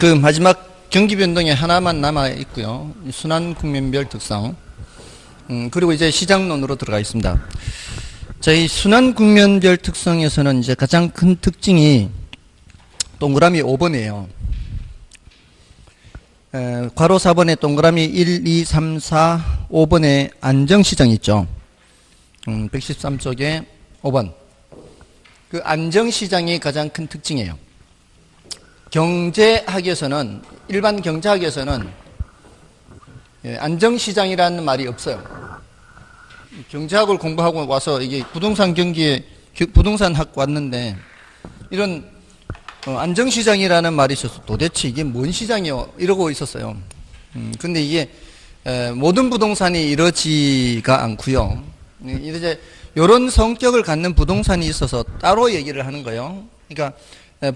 그 마지막 경기 변동에 하나만 남아 있고요. 순환 국면별 특성. 그리고 이제 시장론으로 들어가 있습니다. 저희 순환 국면별 특성에서는 이제 가장 큰 특징이 동그라미 5번이에요. 괄호 4번에 동그라미 1, 2, 3, 4, 5번에 안정시장 있죠. 113쪽에 5번. 그 안정시장이 가장 큰 특징이에요. 경제학에서는, 일반 경제학에서는 안정시장이라는 말이 없어요. 경제학을 공부하고 와서 이게 부동산 경기에, 부동산학 왔는데, 이런 안정시장이라는 말이 있어서 도대체 이게 뭔 시장이요? 이러고 있었어요. 근데 이게 모든 부동산이 이러지가 않고요. 이제 이런 성격을 갖는 부동산이 있어서 따로 얘기를 하는 거예요. 그러니까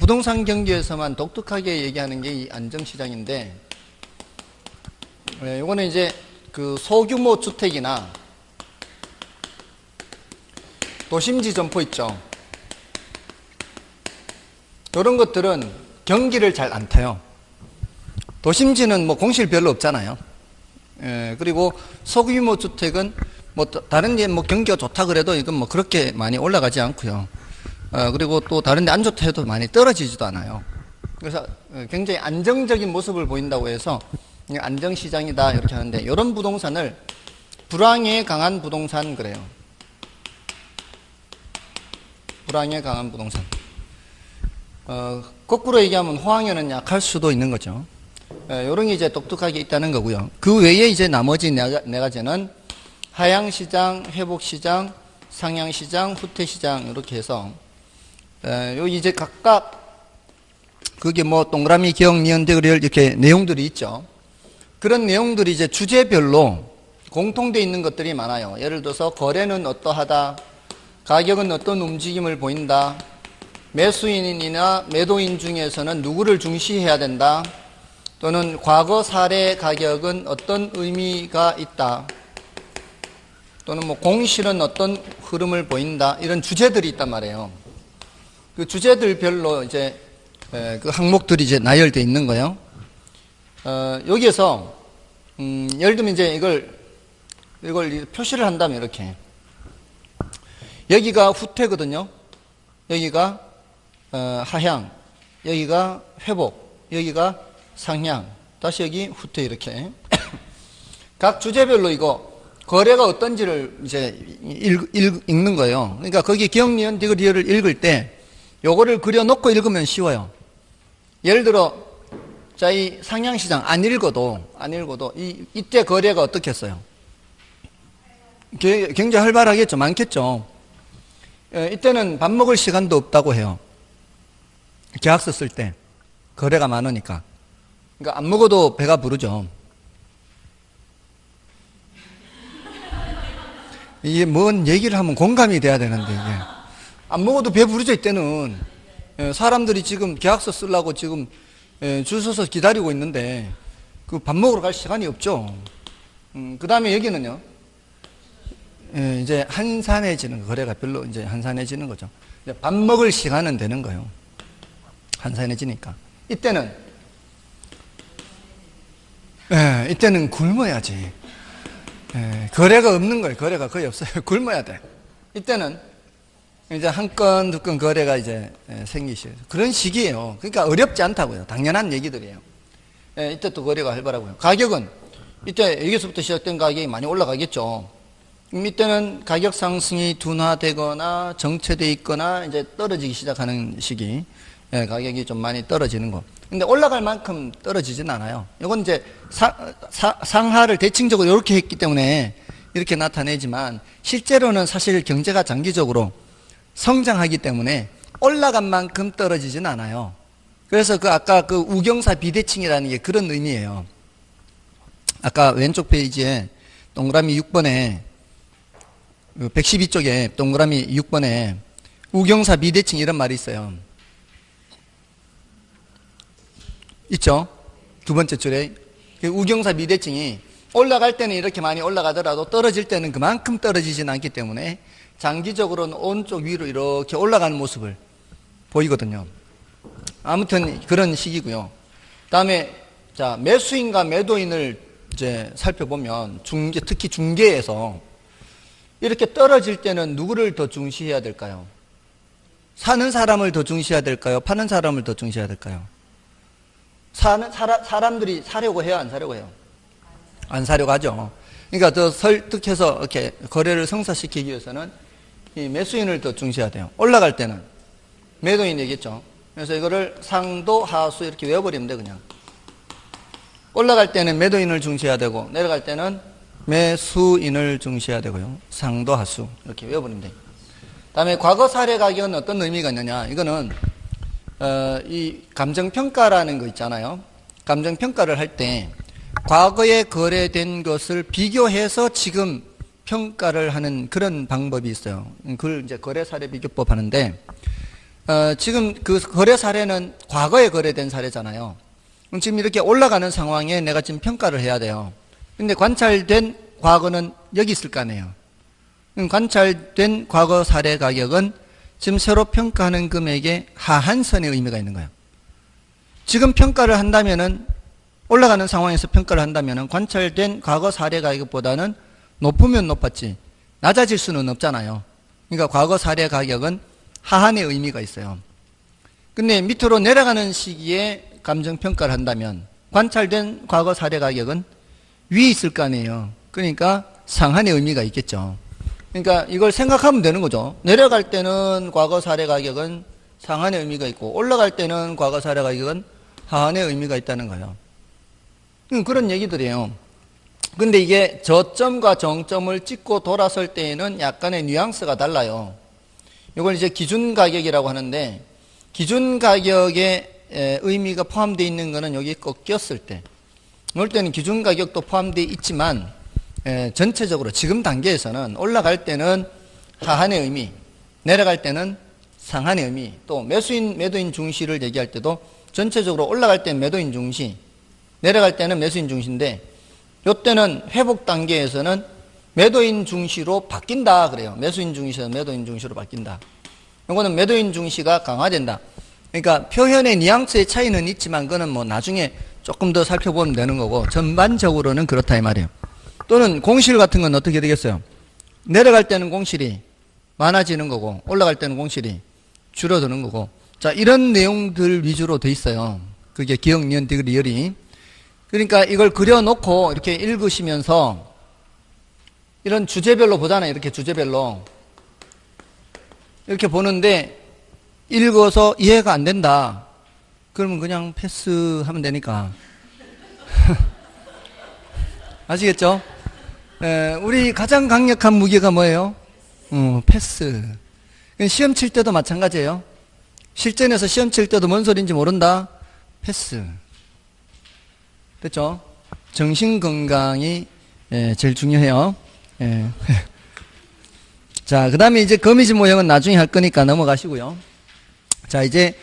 부동산 경기에서만 독특하게 얘기하는 게 이 안정시장인데, 이거는 이제 그 소규모 주택이나 도심지 점포 있죠. 이런 것들은 경기를 잘 안 타요. 도심지는 뭐 공실 별로 없잖아요. 그리고 소규모 주택은 뭐 다른 데 뭐 경기가 좋다 그래도 이건 뭐 그렇게 많이 올라가지 않고요. 그리고 또 다른 데 안 좋다 해도 많이 떨어지지도 않아요. 그래서 굉장히 안정적인 모습을 보인다고 해서 안정시장이다 이렇게 하는데, 이런 부동산을 불황에 강한 부동산 그래요. 불황에 강한 부동산. 거꾸로 얘기하면 호황에는 약할 수도 있는 거죠. 이런 게 이제 독특하게 있다는 거고요. 그 외에 이제 나머지 네 가지는 하향시장, 회복시장, 상향시장, 후퇴시장 이렇게 해서 여기 이제 각각 그게 뭐 동그라미, 기억, 니은, 대그리얼 이렇게 내용들이 있죠. 그런 내용들이 이제 주제별로 공통되어 있는 것들이 많아요. 예를 들어서 거래는 어떠하다, 가격은 어떤 움직임을 보인다, 매수인이나 매도인 중에서는 누구를 중시해야 된다, 또는 과거 사례 가격은 어떤 의미가 있다, 또는 뭐 공실은 어떤 흐름을 보인다, 이런 주제들이 있단 말이에요. 그 주제들별로 이제 그 항목들이 이제 나열되어 있는 거예요. 여기에서 예를 들면 이제 이걸 표시를 한다면 이렇게, 여기가 후퇴거든요. 여기가 하향, 여기가 회복, 여기가 상향, 다시 여기 후퇴, 이렇게 각 주제별로 이거 거래가 어떤지를 이제 읽는 거예요. 그러니까 거기 기억, 니은, 디귿, 리을을 읽을 때 요거를 그려놓고 읽으면 쉬워요. 예를 들어 자, 이 상향시장 안 읽어도 이때 거래가 어떻겠어요? 굉장히 활발하겠죠. 많겠죠. 이때는 밥 먹을 시간도 없다고 해요. 계약서 쓸 때 거래가 많으니까. 그러니까 안 먹어도 배가 부르죠. 이게 뭔 얘기를 하면 공감이 돼야 되는데, 이게 안 먹어도 배 부르죠. 이때는 사람들이 지금 계약서 쓰려고 지금 줄 서서 기다리고 있는데 그 밥 먹으러 갈 시간이 없죠. 그 다음에 여기는요, 이제 한산해지는, 거래가 별로 이제 한산해지는 거죠. 밥 먹을 시간은 되는 거예요. 한산해지니까. 이때는 굶어야지. 거래가 없는 거예요. 거래가 거의 없어요. 굶어야 돼. 이때는 이제 한 건, 두 건 거래가 이제 생기시죠. 그런 시기예요. 그러니까 어렵지 않다고요. 당연한 얘기들이에요. 이때 또 거래가 활발하고요. 가격은 이때 여기서부터 시작된 가격이 많이 올라가겠죠. 이때는 가격 상승이 둔화되거나 정체되어 있거나 이제 떨어지기 시작하는 시기. 가격이 좀 많이 떨어지는 거. 근데 올라갈 만큼 떨어지진 않아요. 이건 이제 상하를 대칭적으로 이렇게 했기 때문에 이렇게 나타내지만, 실제로는 사실 경제가 장기적으로 성장하기 때문에 올라간 만큼 떨어지진 않아요. 그래서 아까 그 우경사 비대칭이라는 게 그런 의미예요. 아까 왼쪽 페이지에 동그라미 6번에 112쪽에 동그라미 6번에 우경사 비대칭 이런 말이 있어요. 있죠? 두 번째 줄에 우경사 비대칭이 올라갈 때는 이렇게 많이 올라가더라도 떨어질 때는 그만큼 떨어지진 않기 때문에 장기적으로는 오른쪽 위로 이렇게 올라가는 모습을 보이거든요. 아무튼 그런 식이고요. 다음에 자, 매수인과 매도인을 이제 살펴보면 특히 중개에서 이렇게 떨어질 때는 누구를 더 중시해야 될까요? 사는 사람을 더 중시해야 될까요? 파는 사람을 더 중시해야 될까요? 사람들이 사려고 해요, 안 사려고 해요? 안 사려고 하죠. 그러니까 더 설득해서 이렇게 거래를 성사시키기 위해서는 이 매수인을 더 중시해야 돼요. 올라갈 때는 매도인이겠죠. 그래서 이거를 상도 하수 이렇게 외워버리면 돼, 그냥. 올라갈 때는 매도인을 중시해야 되고, 내려갈 때는 매수인을 중시해야 되고요. 상도 하수 이렇게 외워버리면 돼요. 다음에 과거 사례 가격은 어떤 의미가 있느냐? 이거는 이 감정평가라는 거 있잖아요. 감정평가를 할 때 과거에 거래된 것을 비교해서 지금 평가를 하는 그런 방법이 있어요. 그걸 이제 거래 사례 비교법 하는데, 지금 그 거래 사례는 과거에 거래된 사례잖아요. 그럼 지금 이렇게 올라가는 상황에 내가 지금 평가를 해야 돼요. 근데 관찰된 과거는 여기 있을 거 아니에요. 관찰된 과거 사례 가격은 지금 새로 평가하는 금액의 하한선의 의미가 있는 거예요. 지금 평가를 한다면은, 올라가는 상황에서 평가를 한다면은 관찰된 과거 사례 가격보다는 높으면 높았지 낮아질 수는 없잖아요. 그러니까 과거 사례 가격은 하한의 의미가 있어요. 근데 밑으로 내려가는 시기에 감정평가를 한다면 관찰된 과거 사례 가격은 위에 있을 거 아니에요. 그러니까 상한의 의미가 있겠죠. 그러니까 이걸 생각하면 되는 거죠. 내려갈 때는 과거 사례 가격은 상한의 의미가 있고, 올라갈 때는 과거 사례 가격은 하한의 의미가 있다는 거예요. 그런 얘기들이에요. 근데 이게 저점과 정점을 찍고 돌아설 때에는 약간의 뉘앙스가 달라요. 이걸 이제 기준 가격이라고 하는데, 기준 가격의 의미가 포함되어 있는 거는 여기 꺾였을 때, 어떨 때는 기준 가격도 포함되어 있지만 전체적으로 지금 단계에서는 올라갈 때는 하한의 의미, 내려갈 때는 상한의 의미, 또 매수인 매도인 중시를 얘기할 때도 전체적으로 올라갈 때는 매도인 중시, 내려갈 때는 매수인 중시인데, 이때는 회복 단계에서는 매도인 중시로 바뀐다 그래요. 매수인 중시에서 매도인 중시로 바뀐다. 이거는 매도인 중시가 강화된다. 그러니까 표현의 뉘앙스의 차이는 있지만 그거는 뭐 나중에 조금 더 살펴보면 되는 거고, 전반적으로는 그렇다 이 말이에요. 또는 공실 같은 건 어떻게 되겠어요? 내려갈 때는 공실이 많아지는 거고, 올라갈 때는 공실이 줄어드는 거고. 자, 이런 내용들 위주로 돼 있어요. 그게 기억, 니은, 디귿, 리을이. 그러니까 이걸 그려놓고 이렇게 읽으시면서 이런 주제별로 보잖아요. 이렇게 주제별로. 이렇게 보는데 읽어서 이해가 안 된다. 그러면 그냥 패스하면 되니까. 아시겠죠? 우리 가장 강력한 무기가 뭐예요? 패스. 시험 칠 때도 마찬가지예요. 실전에서 시험 칠 때도 뭔 소리인지 모른다? 패스. 됐죠? 정신 건강이 제일 중요해요. 자, 그 다음에 이제 거미지 모형은 나중에 할 거니까 넘어가시고요. 자, 이제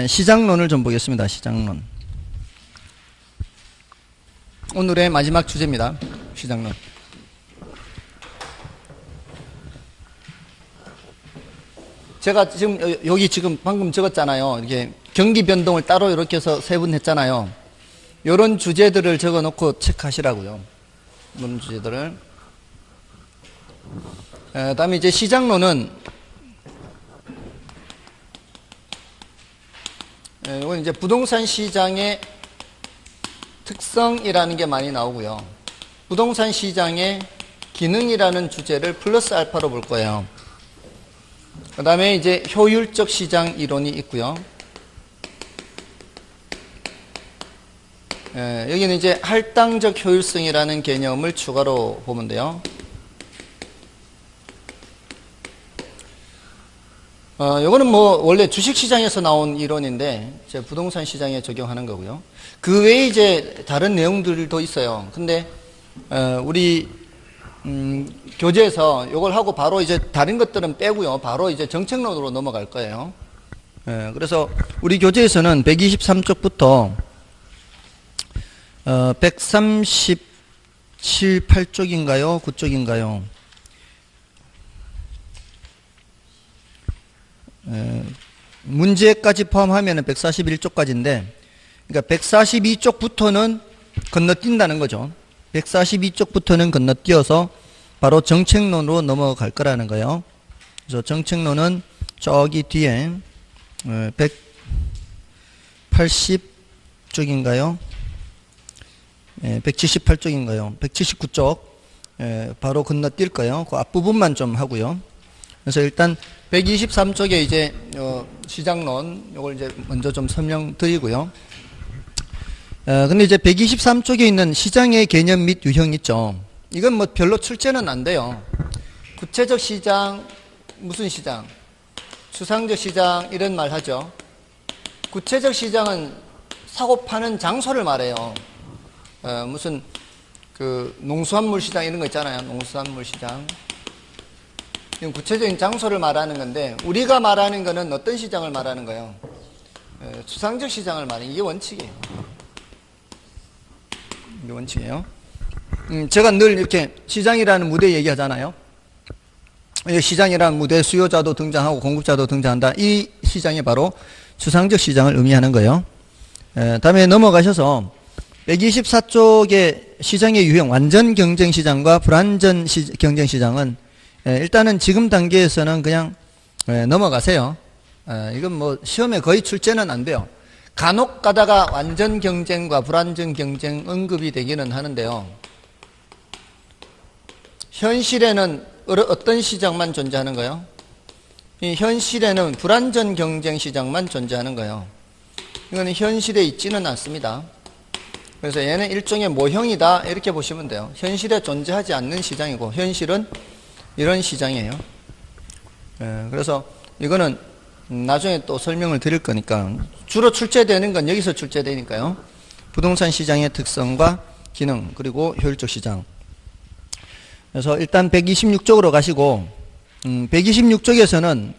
시장론을 좀 보겠습니다. 시장론. 오늘의 마지막 주제입니다. 시장론. 제가 지금 여기 지금 방금 적었잖아요. 이렇게 경기 변동을 따로 이렇게 해서 세분했잖아요. 이런 주제들을 적어놓고 체크하시라고요. 이런 주제들을. 다음에 이제 시장론은 이건 이제 부동산 시장의 특성이라는 게 많이 나오고요. 부동산 시장의 기능이라는 주제를 플러스 알파로 볼 거예요. 그 다음에 이제 효율적 시장 이론이 있고요. 여기는 이제 할당적 효율성이라는 개념을 추가로 보면 돼요. 요거는 뭐 원래 주식시장에서 나온 이론인데 제 부동산 시장에 적용하는 거고요. 그 외에 이제 다른 내용들도 있어요. 근데 우리 교재에서 요걸 하고 바로 이제 다른 것들은 빼고요. 바로 이제 정책론으로 넘어갈 거예요. 그래서 우리 교재에서는 123쪽부터 137, 8쪽인가요? 9쪽인가요? 문제까지 포함하면 141쪽까지인데 그러니까 142쪽부터는 건너뛴다는 거죠. 142쪽부터는 건너뛰어서 바로 정책론으로 넘어갈 거라는 거예요. 그래서 정책론은 저기 뒤에 180쪽인가요? 178쪽인가요? 179쪽 바로 건너뛸 거예요. 그 앞부분만 좀 하고요. 그래서 일단 123쪽에 이제 시장론 요걸 이제 먼저 좀 설명드리고요. 근데 이제 123쪽에 있는 시장의 개념 및 유형 있죠. 이건 뭐 별로 출제는 안 돼요. 구체적 시장, 무슨 시장? 추상적 시장 이런 말 하죠. 구체적 시장은 사고 파는 장소를 말해요. 무슨 그 농수산물 시장 이런 거 있잖아요. 농수산물 시장. 이건 구체적인 장소를 말하는 건데 우리가 말하는 거는 어떤 시장을 말하는 거예요? 추상적 시장을 말하는 이게 원칙이에요. 이게 원칙이에요. 제가 늘 이렇게 시장이라는 무대 얘기하잖아요. 시장이라는 무대에 수요자도 등장하고 공급자도 등장한다. 이 시장이 바로 추상적 시장을 의미하는 거예요. 다음에 넘어가셔서 124쪽의 시장의 유형, 완전 경쟁 시장과 불완전 경쟁 시장은 일단은 지금 단계에서는 그냥 넘어가세요. 이건 뭐 시험에 거의 출제는 안 돼요. 간혹 가다가 완전 경쟁과 불완전 경쟁 언급이 되기는 하는데요. 현실에는 어떤 시장만 존재하는 거예요? 이 현실에는 불완전 경쟁 시장만 존재하는 거예요. 이거는 현실에 있지는 않습니다. 그래서 얘는 일종의 모형이다 이렇게 보시면 돼요. 현실에 존재하지 않는 시장이고 현실은 이런 시장이에요. 그래서 이거는 나중에 또 설명을 드릴 거니까 주로 출제되는 건 여기서 출제되니까요. 부동산 시장의 특성과 기능 그리고 효율적 시장. 그래서 일단 126쪽으로 가시고 126쪽에서는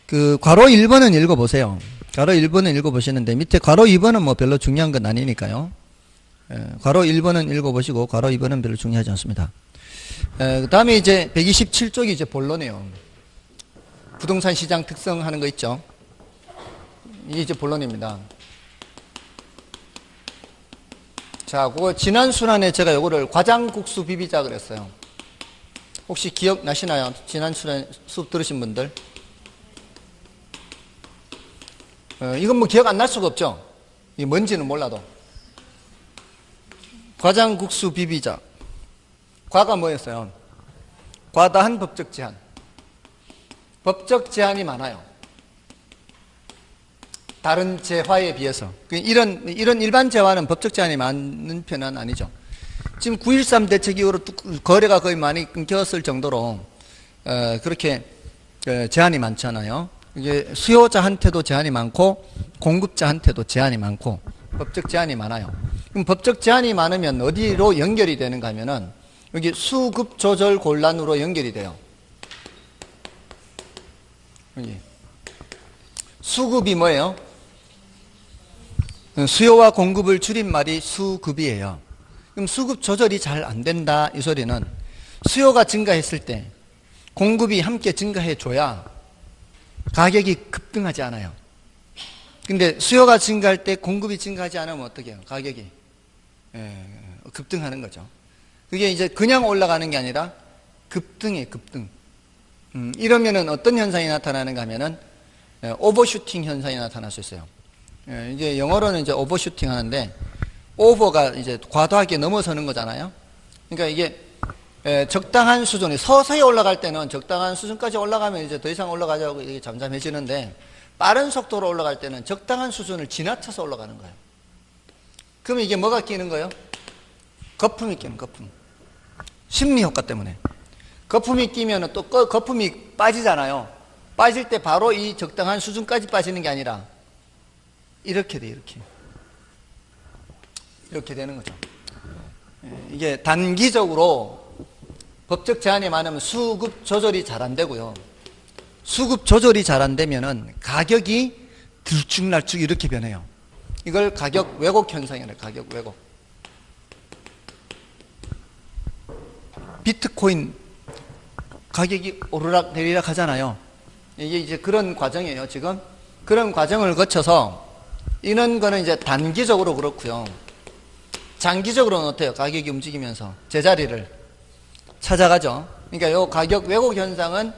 그 괄호 1번은 읽어보세요. 괄호 1번은 읽어보시는데 밑에 괄호 2번은 뭐 별로 중요한 건 아니니까요. 괄호 1번은 읽어보시고 괄호 2번은 별로 중요하지 않습니다. 그 다음에 이제 127쪽이 이제 본론이에요. 부동산 시장 특성 하는 거 있죠. 이게 이제 본론입니다. 자, 그거 지난 순환에 제가 요거를 과장국수 비비자 그랬어요. 혹시 기억나시나요? 지난 순환 수업 들으신 분들? 이건 뭐 기억 안 날 수가 없죠. 이게 뭔지는 몰라도. 과장국수 비비자. 과가 뭐였어요? 과다한 법적 제한. 법적 제한이 많아요. 다른 재화에 비해서. 이런 일반 재화는 법적 제한이 많은 편은 아니죠. 지금 9.13 대책 이후로 거래가 거의 많이 끊겼을 정도로 그렇게 제한이 많잖아요. 이게 수요자한테도 제한이 많고 공급자한테도 제한이 많고 법적 제한이 많아요. 그럼 법적 제한이 많으면 어디로 연결이 되는가 하면은 여기 수급 조절 곤란으로 연결이 돼요. 여기 수급이 뭐예요? 수요와 공급을 줄인 말이 수급이에요. 그럼 수급 조절이 잘 안 된다 이 소리는 수요가 증가했을 때 공급이 함께 증가해 줘야 가격이 급등하지 않아요. 근데 수요가 증가할 때 공급이 증가하지 않으면 어떻게 해요? 가격이 급등하는 거죠. 그게 이제 그냥 올라가는 게 아니라 급등이에요. 급등. 이러면은 어떤 현상이 나타나는가 하면은 오버슈팅 현상이 나타날 수 있어요. 이제 영어로는 이제 오버슈팅 하는데 오버가 이제 과도하게 넘어서는 거잖아요. 그러니까 이게 적당한 수준이 서서히 올라갈 때는 적당한 수준까지 올라가면 이제 더 이상 올라가자고 이게 잠잠해지는데 빠른 속도로 올라갈 때는 적당한 수준을 지나쳐서 올라가는 거예요. 그러면 이게 뭐가 끼는 거예요? 거품이 끼는 거품. 심리 효과 때문에. 거품이 끼면 또 거품이 빠지잖아요. 빠질 때 바로 이 적당한 수준까지 빠지는 게 아니라 이렇게 돼, 이렇게. 이렇게 되는 거죠. 이게 단기적으로 법적 제한이 많으면 수급 조절이 잘 안 되고요. 수급 조절이 잘 안 되면은 가격이 들쭉날쭉 이렇게 변해요. 이걸 가격 왜곡 현상이래요. 가격 왜곡. 비트코인 가격이 오르락 내리락 하잖아요. 이게 이제 그런 과정이에요. 지금 그런 과정을 거쳐서 이런 거는 이제 단기적으로 그렇고요. 장기적으로는 어때요? 가격이 움직이면서 제자리를 찾아가죠. 그러니까 요 가격 왜곡 현상은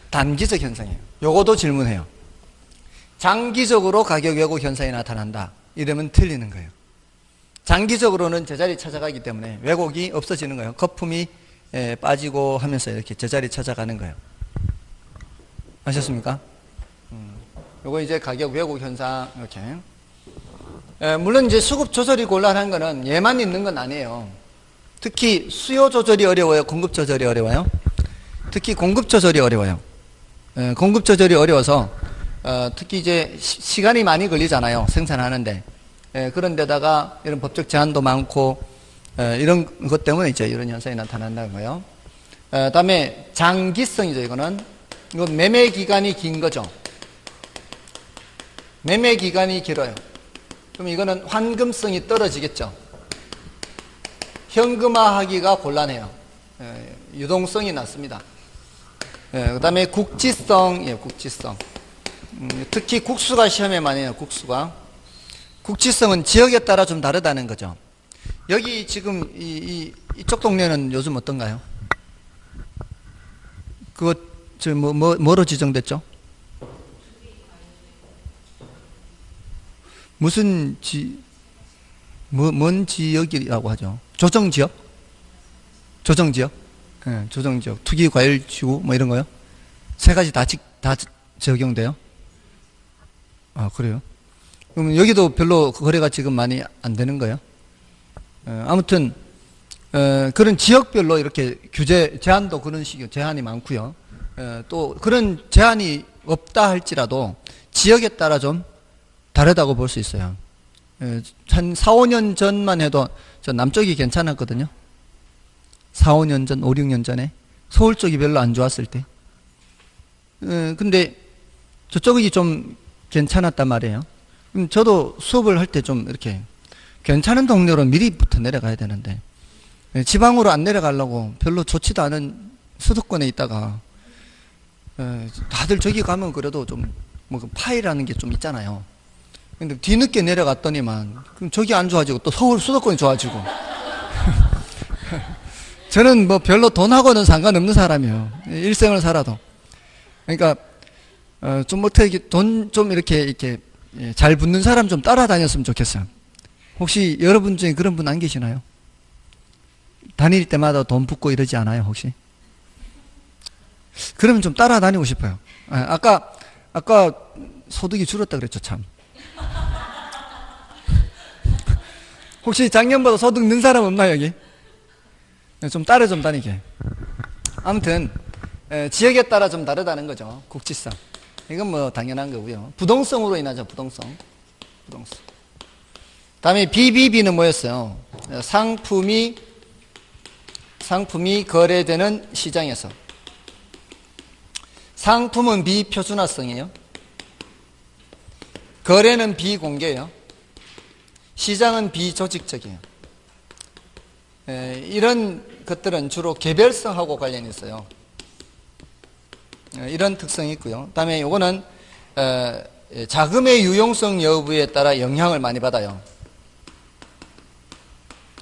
단기적 현상이에요. 요거도 질문해요. 장기적으로 가격 왜곡 현상이 나타난다. 이러면 틀리는 거예요. 장기적으로는 제자리 찾아가기 때문에 왜곡이 없어지는 거예요. 거품이 빠지고 하면서 이렇게 제자리 찾아가는 거예요. 아셨습니까? 요거 이제 가격 왜곡 현상 이렇게. 물론 이제 수급 조절이 곤란한 거는 얘만 있는 건 아니에요. 특히 수요 조절이 어려워요? 공급 조절이 어려워요? 특히 공급 조절이 어려워요. 공급 조절이 어려워서 특히 이제 시간이 많이 걸리잖아요. 생산하는데. 그런데다가 이런 법적 제한도 많고 이런 것 때문에 이제 이런 현상이 나타난다는 거예요. 다음에 장기성이죠. 이건 매매 기간이 긴 거죠. 매매 기간이 길어요. 그럼 이거는 환금성이 떨어지겠죠. 현금화하기가 곤란해요. 유동성이 낮습니다. 그 다음에 국지성, 국지성. 특히 국수가 시험에 많이 해요. 국수가. 국지성은 지역에 따라 좀 다르다는 거죠. 여기 지금 이쪽 동네는 요즘 어떤가요? 그거 뭐로 지정됐죠? 무슨 뭔 지역이라고 하죠? 조정지역? 조정지역? 네, 조정지역. 투기과열지구 뭐 이런 거요? 세 가지 다 적용돼요? 아, 그래요? 그럼 여기도 별로 거래가 지금 많이 안 되는 거예요? 아무튼 그런 지역별로 이렇게 규제 제한도 그런 식이요. 제한이 많고요. 또 그런 제한이 없다 할지라도 지역에 따라 좀 다르다고 볼 수 있어요. 한 4, 5년 전만 해도 저 남쪽이 괜찮았거든요. 4, 5년 전, 5, 6년 전에 서울 쪽이 별로 안 좋았을 때. 근데 저쪽이 좀 괜찮았단 말이에요. 그럼 저도 수업을 할 때 좀 이렇게 괜찮은 동네로 미리부터 내려가야 되는데 지방으로 안 내려가려고 별로 좋지도 않은 수도권에 있다가 다들 저기 가면 그래도 좀 뭐 파이라는 게 좀 있잖아요. 근데 뒤늦게 내려갔더니만 그럼 저기 안 좋아지고 또 서울 수도권이 좋아지고 저는 뭐 별로 돈하고는 상관없는 사람이에요. 일생을 살아도. 그러니까 좀 어떻게 돈 좀 이렇게 잘 붙는 사람 좀 따라다녔으면 좋겠어요. 혹시 여러분 중에 그런 분 안 계시나요? 다닐 때마다 돈 붙고 이러지 않아요, 혹시? 그러면 좀 따라다니고 싶어요. 아까 소득이 줄었다 그랬죠, 참. 혹시 작년보다 소득 는 사람 없나요, 여기? 좀 따라 좀 다니게. 아무튼 지역에 따라 좀 다르다는 거죠. 국지성. 이건 뭐 당연한 거고요. 부동성으로 인하죠. 부동성. 다음에 BBB는 뭐였어요? 상품이 거래되는 시장에서. 상품은 비표준화성이에요. 거래는 비공개예요. 시장은 비조직적이에요. 이런 것들은 주로 개별성하고 관련이 있어요. 이런 특성이 있고요. 다음에 요거는 자금의 유용성 여부에 따라 영향을 많이 받아요.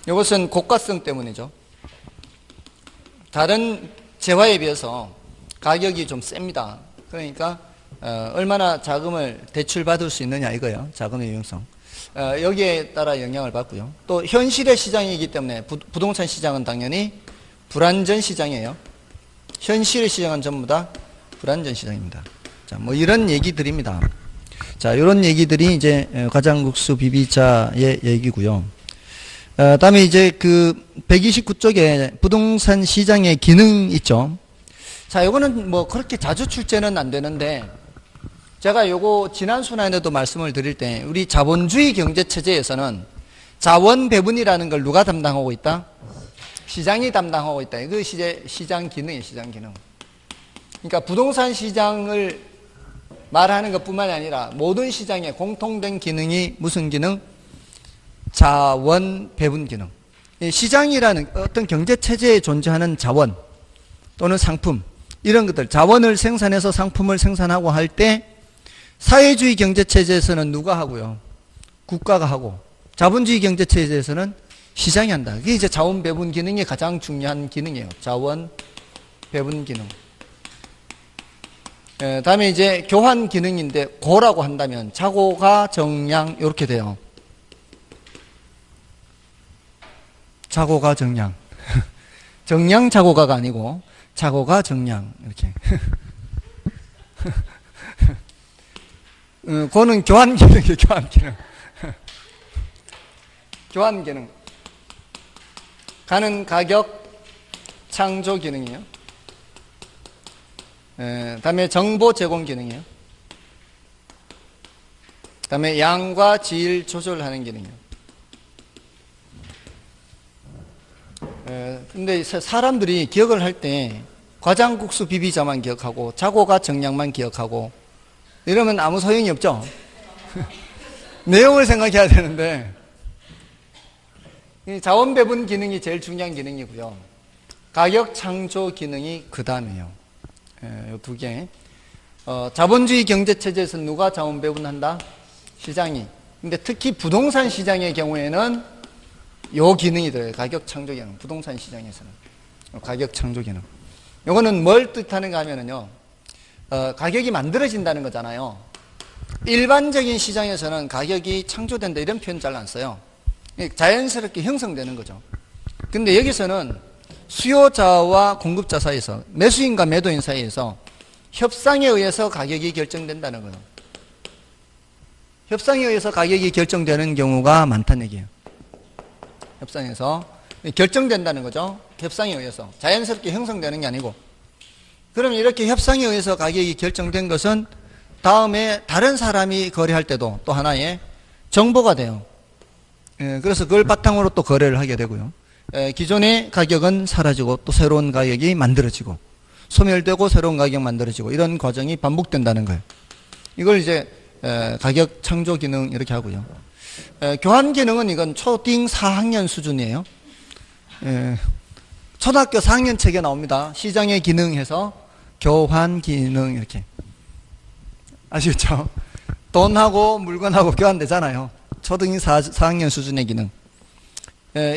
이것은 고가성 때문이죠. 다른 재화에 비해서 가격이 좀 셉니다. 그러니까 얼마나 자금을 대출받을 수 있느냐 이거예요. 자금의 유용성. 여기에 따라 영향을 받고요. 또 현실의 시장이기 때문에 부동산 시장은 당연히 불안전 시장이에요. 현실의 시장은 전부 다 불안전 시장입니다. 자, 뭐 이런 얘기들입니다. 자, 이런 얘기들이 이제 과장국수 비비자의 얘기고요. 다음에 이제 그 129쪽에 부동산 시장의 기능 있죠. 자, 요거는 뭐 그렇게 자주 출제는 안 되는데 제가 요거 지난 순환에도 말씀을 드릴 때 우리 자본주의 경제 체제에서는 자원 배분이라는 걸 누가 담당하고 있다? 시장이 담당하고 있다. 이거 시장 기능이에요, 시장 기능. 그러니까 부동산 시장을 말하는 것뿐만이 아니라 모든 시장에 공통된 기능이 무슨 기능? 자원 배분 기능. 시장이라는 어떤 경제 체제에 존재하는 자원 또는 상품 이런 것들, 자원을 생산해서 상품을 생산하고 할 때 사회주의 경제 체제에서는 누가 하고요? 국가가 하고 자본주의 경제체제에서는 시장이 한다. 그게 이제 자원 배분 기능이 가장 중요한 기능이에요. 자원 배분 기능. 다음에 이제 교환 기능인데 고라고 한다면 자고가 정량 이렇게 돼요. 자고가 정량. 정량 자고가가 아니고 자고가 정량 이렇게. 그거는 교환 기능이에요. 교환 기능. 교환 기능. 가는 가격 창조 기능이에요. 다음에 정보 제공 기능이에요. 다음에 양과 질 조절하는 기능이에요. 근데 사람들이 기억을 할 때 과장국수 비비자만 기억하고 자고가 정량만 기억하고 이러면 아무 소용이 없죠. 내용을 생각해야 되는데 자원 배분 기능이 제일 중요한 기능이고요. 가격 창조 기능이 그 다음이에요. 이 두 개. 자본주의 경제체제에서 누가 자원 배분한다? 시장이. 근데 특히 부동산 시장의 경우에는 요 기능이 들어요. 가격 창조 기능. 부동산 시장에서는. 가격 창조 기능. 요거는 뭘 뜻하는가 하면은요. 가격이 만들어진다는 거잖아요. 일반적인 시장에서는 가격이 창조된다 이런 표현 잘 안 써요. 자연스럽게 형성되는 거죠. 근데 여기서는 수요자와 공급자 사이에서 매수인과 매도인 사이에서 협상에 의해서 가격이 결정된다는 거예요. 협상에 의해서 가격이 결정되는 경우가 많다는 얘기예요. 협상에서 결정된다는 거죠. 협상에 의해서 자연스럽게 형성되는 게 아니고. 그럼 이렇게 협상에 의해서 가격이 결정된 것은 다음에 다른 사람이 거래할 때도 또 하나의 정보가 돼요. 그래서 그걸 바탕으로 또 거래를 하게 되고요. 기존의 가격은 사라지고 또 새로운 가격이 만들어지고 소멸되고 새로운 가격 만들어지고 이런 과정이 반복된다는 거예요. 이걸 이제 가격 창조 기능 이렇게 하고요. 교환 기능은 이건 초딩 4학년 수준이에요. 초등학교 4학년 책에 나옵니다. 시장의 기능해서 교환 기능 이렇게. 아시겠죠? 돈하고 물건하고 교환되잖아요. 초등이 4학년 수준의 기능.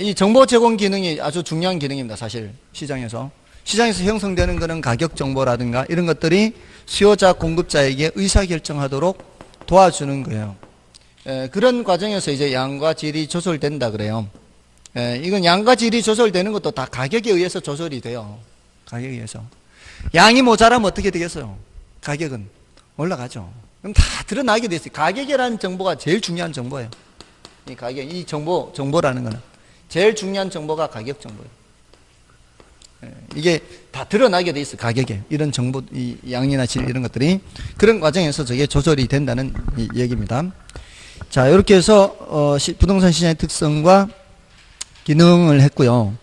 이 정보 제공 기능이 아주 중요한 기능입니다. 사실 시장에서 형성되는 것은 가격 정보라든가 이런 것들이 수요자 공급자에게 의사결정하도록 도와주는 거예요. 그런 과정에서 이제 양과 질이 조절된다 그래요. 이건 양과 질이 조절되는 것도 다 가격에 의해서 조절이 돼요. 가격에 의해서. 양이 모자라면 어떻게 되겠어요? 가격은 올라가죠. 그럼 다 드러나게 돼 있어요. 가격이라는 정보가 제일 중요한 정보예요. 이 가격, 이 정보라는 거는 제일 중요한 정보가 가격 정보예요. 이게 다 드러나게 돼 있어요. 가격에. 이런 정보, 이 양이나 질 이런 것들이 그런 과정에서 저게 조절이 된다는 이 얘기입니다. 자, 이렇게 해서 부동산 시장의 특성과 기능을 했고요.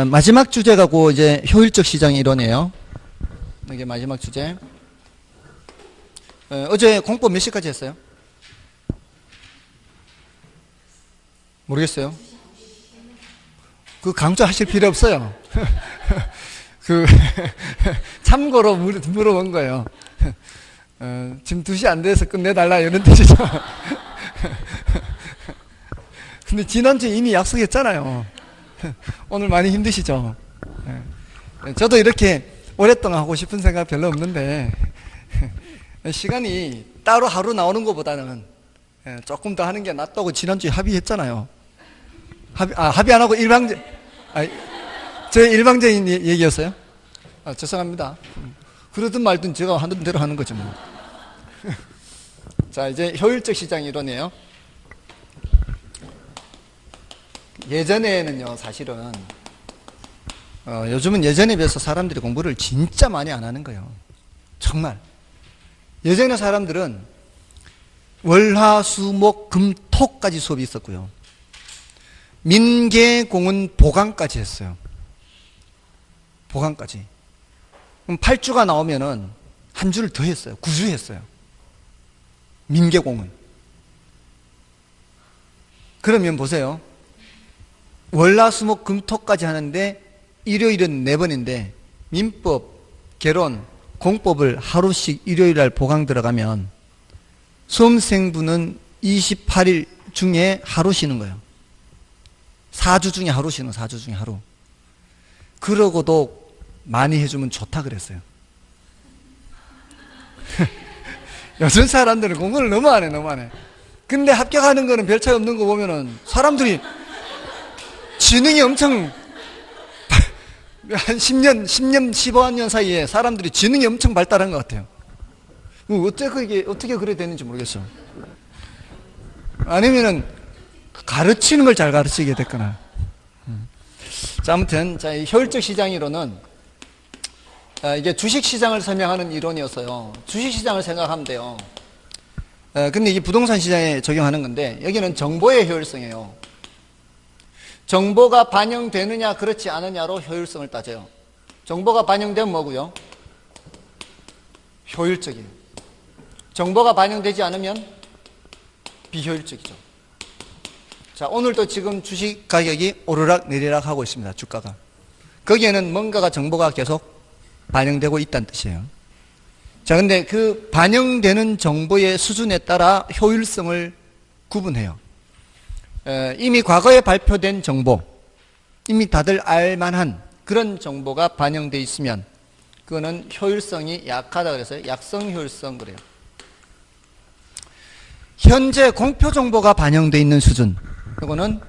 마지막 주제가 고 이제 효율적 시장 이론이에요. 이게 마지막 주제. 어제 공법 몇 시까지 했어요? 모르겠어요. 그 강조하실 필요 없어요. 참고로 물어본 거예요. 지금 2시 안 돼서 끝내달라 이런 뜻이죠. 근데 지난주에 이미 약속했잖아요. 오늘 많이 힘드시죠? 저도 이렇게 오랫동안 하고 싶은 생각 별로 없는데 시간이 따로 하루 나오는 것보다는 조금 더 하는 게 낫다고 지난주에 합의했잖아요. 합의 안 하고 제 일방적인 얘기였어요? 죄송합니다. 그러든 말든 제가 하는 대로 하는 거죠. 뭐. 자, 이제 효율적 시장 이론이에요. 예전에는요, 사실은 요즘은 예전에 비해서 사람들이 공부를 진짜 많이 안 하는 거예요. 정말. 예전에 사람들은 월, 화, 수, 목, 금, 토까지 수업이 있었고요. 민계, 공은, 보강까지 했어요. 보강까지. 그럼 8주가 나오면은 한 주를 더 했어요. 9주 했어요. 민계, 공은. 그러면 보세요. 월, 화, 수, 목, 금, 토까지 하는데 일요일은 4번인데 민법, 개론, 공법을 하루씩 일요일 날 보강 들어가면 수험생분은 28일 중에 하루 쉬는 거예요. 4주 중에 하루 쉬는 4주 중에 하루. 그러고도 많이 해주면 좋다 그랬어요. 요즘 사람들은 공부를 너무 안 해, 너무 안 해. 근데 합격하는 거는 별 차이 없는 거 보면은 사람들이 지능이 엄청 한 10년, 15년 사이에 사람들이 지능이 엄청 발달한 것 같아요. 어떻게 그래 되는지 모르겠어. 아니면은 가르치는 걸 잘 가르치게 됐거나. 자, 아무튼, 자, 이 효율적 시장이론은 이게 주식시장을 설명하는 이론이었어요. 주식시장을 생각하면 돼요. 근데 이게 부동산 시장에 적용하는 건데, 여기는 정보의 효율성이에요. 정보가 반영되느냐, 그렇지 않느냐로 효율성을 따져요. 정보가 반영되면 뭐고요? 효율적이에요. 정보가 반영되지 않으면 비효율적이죠. 자, 오늘도 지금 주식 가격이 오르락 내리락 하고 있습니다. 주가가. 거기에는 뭔가가 정보가 계속 반영되고 있다는 뜻이에요. 자, 근데 그 반영되는 정보의 수준에 따라 효율성을 구분해요. 이미 과거에 발표된 정보, 이미 다들 알만한 그런 정보가 반영되어 있으면 그거는 효율성이 약하다 그래서 약성 효율성 그래요. 현재 공표 정보가 반영되어 있는 수준, 이거는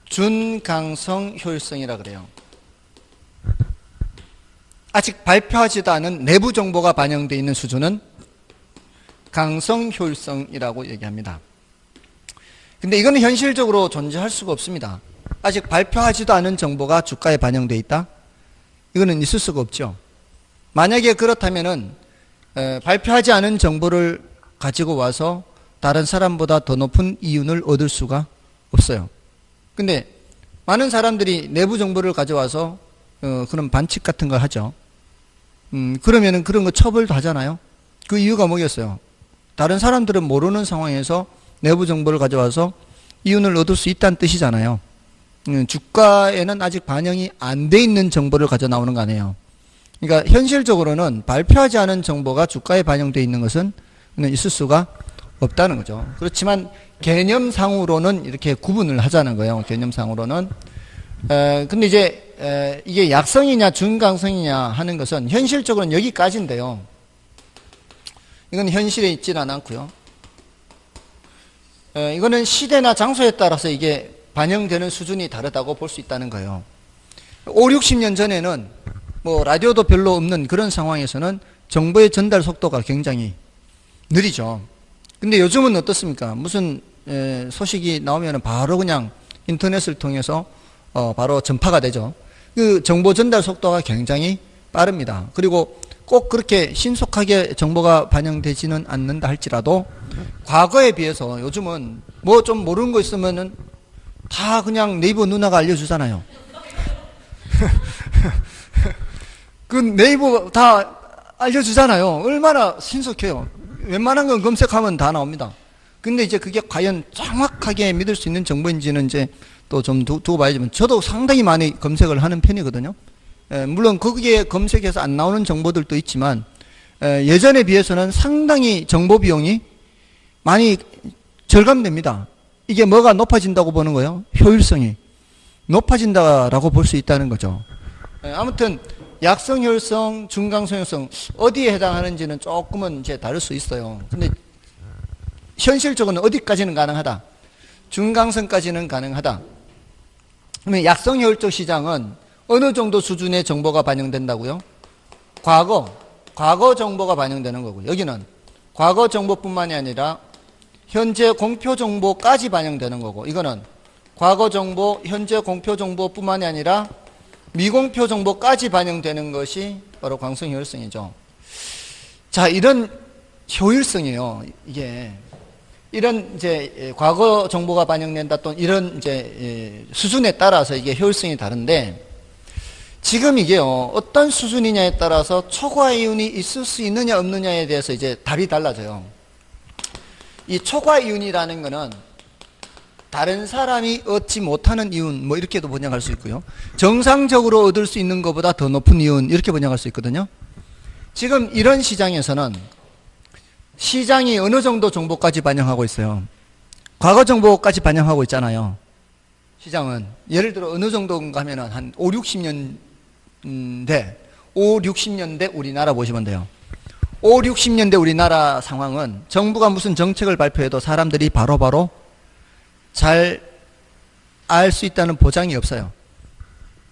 준강성 효율성이라 그래요. 아직 발표하지도 않은 내부 정보가 반영되어 있는 수준은 강성 효율성이라고 얘기합니다. 근데 이거는 현실적으로 존재할 수가 없습니다. 아직 발표하지도 않은 정보가 주가에 반영되어 있다? 이거는 있을 수가 없죠. 만약에 그렇다면은 발표하지 않은 정보를 가지고 와서 다른 사람보다 더 높은 이윤을 얻을 수가 없어요. 근데 많은 사람들이 내부 정보를 가져와서 그런 반칙 같은 걸 하죠. 그러면은 그런 거 처벌도 하잖아요. 그 이유가 뭐겠어요? 다른 사람들은 모르는 상황에서 내부 정보를 가져와서 이윤을 얻을 수 있다는 뜻이잖아요. 주가에는 아직 반영이 안 돼 있는 정보를 가져 나오는 거 아니에요. 그러니까 현실적으로는 발표하지 않은 정보가 주가에 반영되어 있는 것은 있을 수가 없다는 거죠. 그렇지만 개념상으로는 이렇게 구분을 하자는 거예요. 개념상으로는. 근데 이제 이게 약성이냐 준강성이냐 하는 것은 현실적으로는 여기까지인데요. 이건 현실에 있지는 않고요. 이거는 시대나 장소에 따라서 이게 반영되는 수준이 다르다고 볼 수 있다는 거예요. 5, 60년 전에는 뭐 라디오도 별로 없는 그런 상황에서는 정보의 전달 속도가 굉장히 느리죠. 근데 요즘은 어떻습니까? 무슨 소식이 나오면 바로 그냥 인터넷을 통해서 바로 전파가 되죠. 그 정보 전달 속도가 굉장히 빠릅니다. 그리고 꼭 그렇게 신속하게 정보가 반영되지는 않는다 할지라도 과거에 비해서 요즘은 뭐 좀 모르는 거 있으면은 다 그냥 네이버 누나가 알려주잖아요. 그 네이버 다 알려주잖아요. 얼마나 신속해요. 웬만한 건 검색하면 다 나옵니다. 근데 이제 그게 과연 정확하게 믿을 수 있는 정보인지는 이제 또 좀 두고 봐야지만 저도 상당히 많이 검색을 하는 편이거든요. 물론 거기에 검색해서 안 나오는 정보들도 있지만 예전에 비해서는 상당히 정보 비용이 많이 절감됩니다. 이게 뭐가 높아진다고 보는 거예요? 효율성이 높아진다라고 볼 수 있다는 거죠. 아무튼 약성 효율성, 중강성 효율성 어디에 해당하는지는 조금은 이제 다를 수 있어요. 근데 현실적으로는 어디까지는 가능하다? 중강성까지는 가능하다. 그러면 약성 효율적 시장은 어느 정도 수준의 정보가 반영된다고요? 과거 정보가 반영되는 거고요. 여기는 과거 정보뿐만이 아니라 현재 공표 정보까지 반영되는 거고, 이거는 과거 정보, 현재 공표 정보뿐만이 아니라 미공표 정보까지 반영되는 것이 바로 강성 효율성이죠. 자, 이런 효율성이에요. 이게 이런 이제 과거 정보가 반영된다 또는 이런 이제 수준에 따라서 이게 효율성이 다른데, 지금 이게요 어떤 수준이냐에 따라서 초과 이윤이 있을 수 있느냐 없느냐에 대해서 이제 답이 달라져요. 이 초과 이윤이라는 거는 다른 사람이 얻지 못하는 이윤, 뭐 이렇게도 번역할 수 있고요. 정상적으로 얻을 수 있는 것보다 더 높은 이윤, 이렇게 번역할 수 있거든요. 지금 이런 시장에서는 시장이 어느 정도 정보까지 반영하고 있어요? 과거 정보까지 반영하고 있잖아요. 시장은. 예를 들어 어느 정도인가 하면은 한 5, 60년대, 5, 60년대 우리나라 보시면 돼요. 5, 60년대 우리나라 상황은 정부가 무슨 정책을 발표해도 사람들이 바로바로 잘 알 수 있다는 보장이 없어요.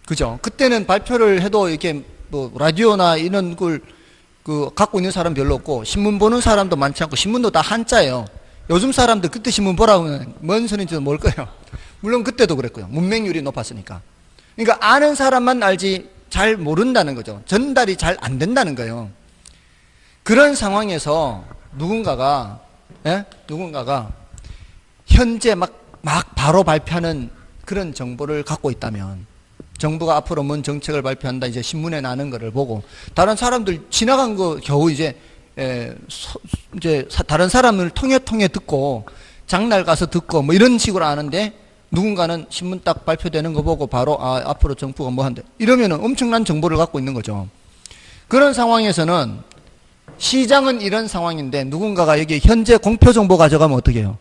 그죠? 그때는 발표를 해도 이렇게 뭐 라디오나 이런 걸 갖고 있는 사람 별로 없고 신문 보는 사람도 많지 않고 신문도 다 한자예요. 요즘 사람들 그때 신문 보라고 하면 뭔 소리인지도 모를 거예요. 물론 그때도 그랬고요. 문맹률이 높았으니까. 그러니까 아는 사람만 알지 잘 모른다는 거죠. 전달이 잘 안 된다는 거예요. 그런 상황에서 누군가가 현재 막 바로 발표하는 그런 정보를 갖고 있다면, 정부가 앞으로 뭔 정책을 발표한다 이제 신문에 나는 거를 보고 다른 사람들 지나간 거 겨우 이제 다른 사람을 통해 듣고 장날 가서 듣고 뭐 이런 식으로 아는데, 누군가는 신문 딱 발표되는 거 보고 바로 앞으로 정부가 뭐 한대 이러면은 엄청난 정보를 갖고 있는 거죠. 그런 상황에서는 시장은 이런 상황인데 누군가가 여기 현재 공표 정보 가져가면 어떻게 해요?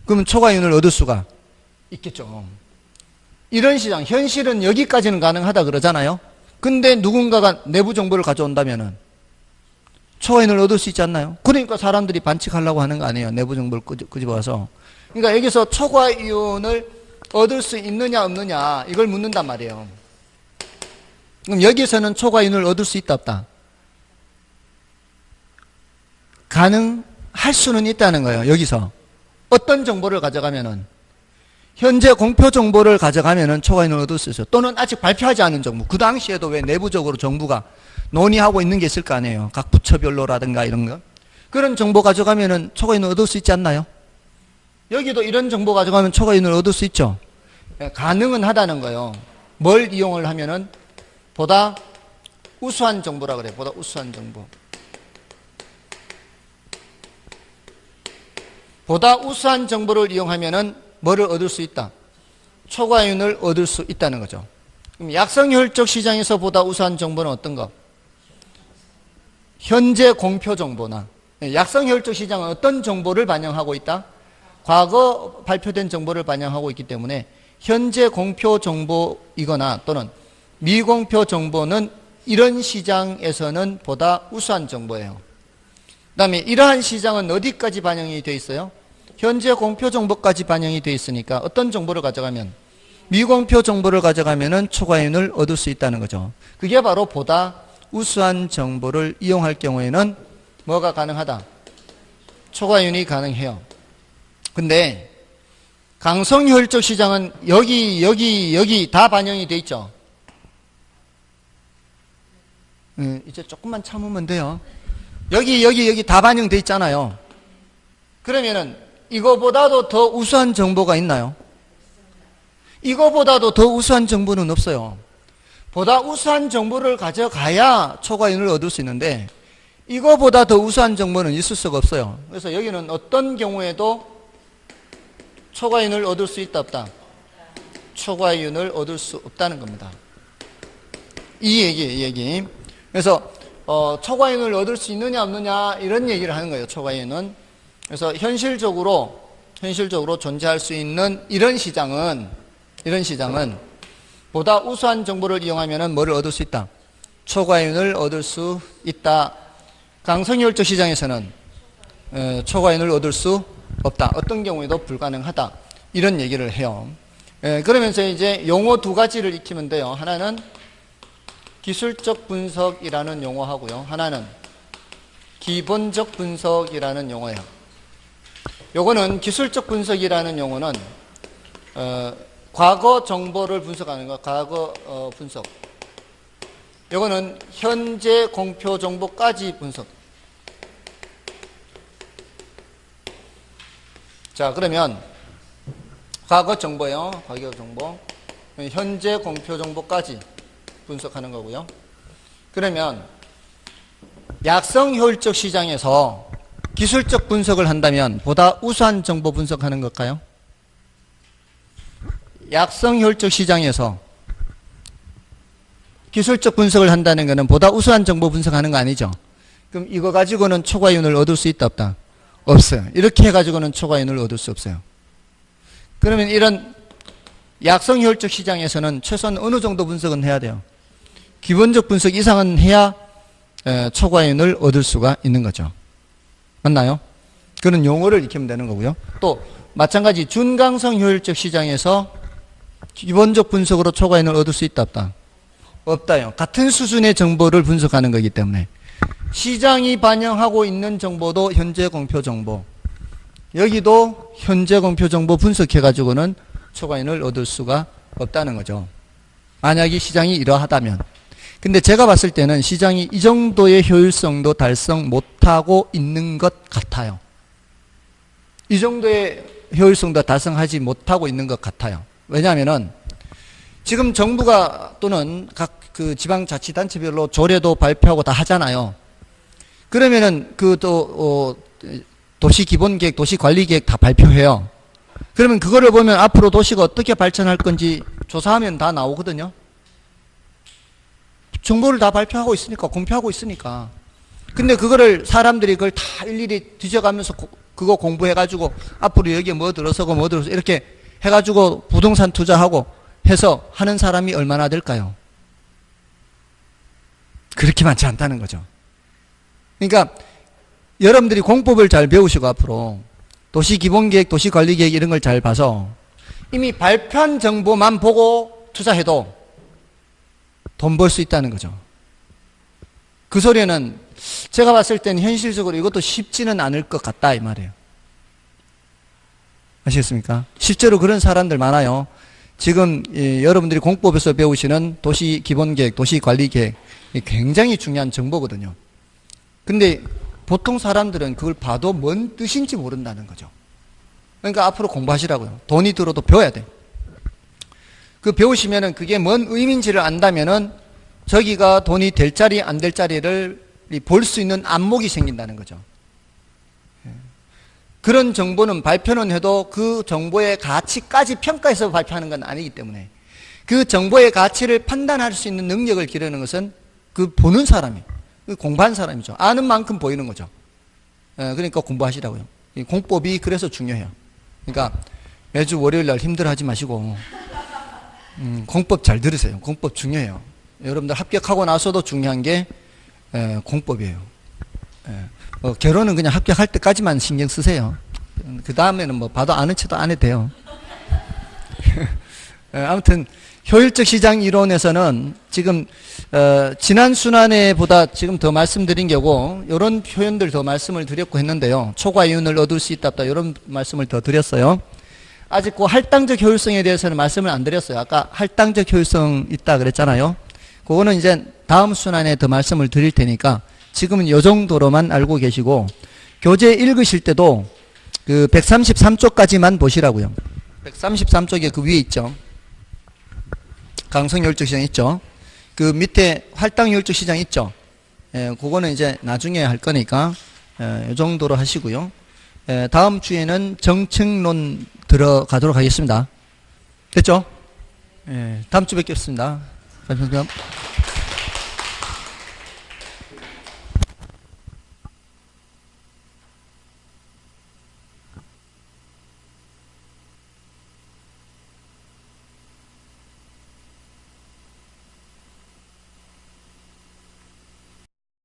그러면 초과이윤을 얻을 수가 있겠죠. 이런 시장, 현실은 여기까지는 가능하다 그러잖아요. 근데 누군가가 내부 정보를 가져온다면은 초과이윤을 얻을 수 있지 않나요? 그러니까 사람들이 반칙하려고 하는 거 아니에요. 내부 정보를 끄집어와서. 그러니까 여기서 초과이윤을 얻을 수 있느냐 없느냐 이걸 묻는단 말이에요. 그럼 여기서는 초과이윤을 얻을 수 있다 없다? 가능할 수는 있다는 거예요. 여기서 어떤 정보를 가져가면은, 현재 공표 정보를 가져가면은 초과이윤을 얻을 수 있어요. 또는 아직 발표하지 않은 정보. 그 당시에도 왜 내부적으로 정부가 논의하고 있는 게 있을 거 아니에요. 각 부처별로라든가 이런 거. 그런 정보 가져가면은 초과이윤을 얻을 수 있지 않나요? 여기도 이런 정보 가져가면 초과이윤을 얻을 수 있죠. 가능은 하다는 거예요. 뭘 이용을 하면은 보다 우수한 정보라 그래요. 보다 우수한 정보. 보다 우수한 정보를 이용하면은 뭐를 얻을 수 있다? 초과이윤을 얻을 수 있다는 거죠. 그럼 약성효율적 시장에서 보다 우수한 정보는 어떤 거? 현재 공표 정보나. 약성효율적 시장은 어떤 정보를 반영하고 있다? 과거 발표된 정보를 반영하고 있기 때문에 현재 공표 정보이거나 또는 미공표 정보는 이런 시장에서는 보다 우수한 정보예요. 그 다음에 이러한 시장은 어디까지 반영이 되어 있어요? 현재 공표 정보까지 반영이 되어 있으니까 어떤 정보를 가져가면, 미공표 정보를 가져가면은 초과이윤을 얻을 수 있다는 거죠. 그게 바로 보다 우수한 정보를 이용할 경우에는 뭐가 가능하다? 초과이윤이 가능해요. 근데 강성효율적 시장은 여기 다 반영이 돼 있죠. 이제 조금만 참으면 돼요. 여기 다 반영돼 있잖아요. 그러면은 이거보다도 더 우수한 정보가 있나요? 이거보다도 더 우수한 정보는 없어요. 보다 우수한 정보를 가져가야 초과이윤을 얻을 수 있는데 이거보다 더 우수한 정보는 있을 수가 없어요. 그래서 여기는 어떤 경우에도 초과이윤을 얻을 수 있다 없다? 초과이윤을 얻을 수 없다는 겁니다. 이 얘기. 그래서 초과이윤을 얻을 수 있느냐 없느냐 이런 얘기를 하는 거예요. 초과이윤은. 그래서 현실적으로 존재할 수 있는 이런 시장은 보다 우수한 정보를 이용하면 뭐를 얻을 수 있다? 초과이윤을 얻을 수 있다. 강성효율적 시장에서는 초과이윤을 얻을 수 없다. 어떤 경우에도 불가능하다. 이런 얘기를 해요. 그러면서 이제 용어 두 가지를 익히면 돼요. 하나는 기술적 분석이라는 용어하고요. 하나는 기본적 분석이라는 용어예요. 요거는 기술적 분석이라는 용어는 과거 정보를 분석하는 거, 과거 분석. 요거는 현재 공표 정보까지 분석. 자, 그러면 과거 정보요. 과거 정보. 현재 공표 정보까지 분석하는 거고요. 그러면 약성 효율적 시장에서 기술적 분석을 한다면 보다 우수한 정보 분석하는 걸까요? 약성 효율적 시장에서 기술적 분석을 한다는 것은 보다 우수한 정보 분석하는 거 아니죠? 그럼 이거 가지고는 초과이윤을 얻을 수 있다 없다? 없어요. 이렇게 해가지고는 초과이윤을 얻을 수 없어요. 그러면 이런 약성 효율적 시장에서는 최소한 어느 정도 분석은 해야 돼요. 기본적 분석 이상은 해야 초과이윤을 얻을 수가 있는 거죠. 맞나요? 그런 용어를 익히면 되는 거고요. 또 마찬가지 준강성 효율적 시장에서 기본적 분석으로 초과이윤을 얻을 수 있다 없다? 없다요. 같은 수준의 정보를 분석하는 거기 때문에 시장이 반영하고 있는 정보도 현재 공표 정보, 여기도 현재 공표 정보 분석해가지고는 초과이윤을 얻을 수가 없다는 거죠. 만약에 시장이 이러하다면. 근데 제가 봤을 때는 시장이 이 정도의 효율성도 달성 못하고 있는 것 같아요. 이 정도의 효율성도 달성하지 못하고 있는 것 같아요. 왜냐하면은 지금 정부가 또는 각 그 지방자치단체별로 조례도 발표하고 다 하잖아요. 그러면은 도시기본계획, 도시관리계획 다 발표해요. 그러면 그거를 보면 앞으로 도시가 어떻게 발전할 건지 조사하면 다 나오거든요. 정보를 다 발표하고 있으니까, 공표하고 있으니까. 근데 그거를 사람들이 그걸 다 일일이 뒤져가면서 그거 공부해가지고 앞으로 여기에 뭐 들어서고 뭐 들어서 이렇게 해가지고 부동산 투자하고 해서 하는 사람이 얼마나 될까요? 그렇게 많지 않다는 거죠. 그러니까 여러분들이 공법을 잘 배우시고 앞으로 도시기본계획, 도시관리계획 이런 걸 잘 봐서 이미 발표한 정보만 보고 투자해도 돈 벌 수 있다는 거죠. 그 소리는 제가 봤을 때는 현실적으로 이것도 쉽지는 않을 것 같다 이 말이에요. 아시겠습니까? 실제로 그런 사람들 많아요. 지금 여러분들이 공법에서 배우시는 도시기본계획, 도시관리계획 굉장히 중요한 정보거든요. 근데 보통 사람들은 그걸 봐도 뭔 뜻인지 모른다는 거죠. 그러니까 앞으로 공부하시라고요. 돈이 들어도 배워야 돼. 그 배우시면은 그게 뭔 의미인지를 안다면은 저기가 돈이 될 자리 안 될 자리를 볼 수 있는 안목이 생긴다는 거죠. 그런 정보는 발표는 해도 그 정보의 가치까지 평가해서 발표하는 건 아니기 때문에 그 정보의 가치를 판단할 수 있는 능력을 기르는 것은 그 보는 사람이, 공부한 사람이죠. 아는 만큼 보이는 거죠. 그러니까 공부하시라고요. 공법이 그래서 중요해요. 그러니까 매주 월요일 날 힘들어하지 마시고 공법 잘 들으세요. 공법 중요해요. 여러분들 합격하고 나서도 중요한 게 공법이에요. 결혼은 그냥 합격할 때까지만 신경 쓰세요. 그 다음에는 뭐 봐도 아는 척도 안 해도 돼요. 아무튼 효율적 시장 이론에서는 지금 지난 순환에보다 지금 더 말씀드린 게고 이런 표현들 더 말씀을 드렸고 했는데요. 초과이윤을 얻을 수 있다 없다 이런 말씀을 더 드렸어요. 아직 그 할당적 효율성에 대해서는 말씀을 안 드렸어요. 아까 할당적 효율성 있다 그랬잖아요. 그거는 이제 다음 순환에 더 말씀을 드릴 테니까 지금은 이 정도로만 알고 계시고 교재 읽으실 때도 그 133쪽까지만 보시라고요. 133쪽에 그 위에 있죠. 강성효율적 시장 있죠. 그 밑에 할당효율적 시장 있죠. 그거는 이제 나중에 할 거니까 이 정도로 하시고요. 다음 주에는 정책론 들어가도록 하겠습니다. 됐죠? 다음 주 뵙겠습니다. 감사합니다.